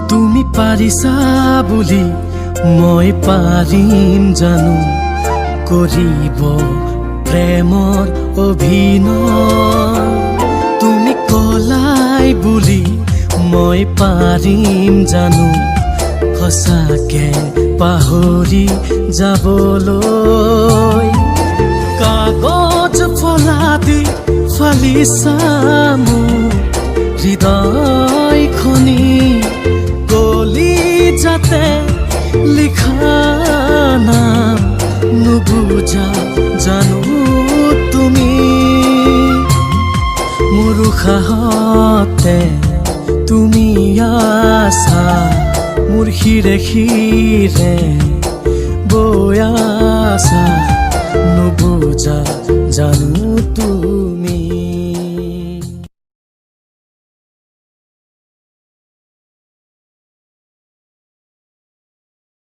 তুমি পাৰিছা বুলি মই পাৰিম জানো কৰিব প্ৰেমৰ অভিনয় তুমি কলাই বুলি মই পাৰিম জানো সঁচাকে পাহৰি যাবলৈ কাগজ ফলাদি ফালিছা মোৰ হৃদয়খনি গলি যাতে লিখা নাম নুবুজা জানো তুমি মোৰ উশাহতে তুমি আছা মোৰ শিৰে শিৰে বৈ আছা নুবুজা জানো তুমি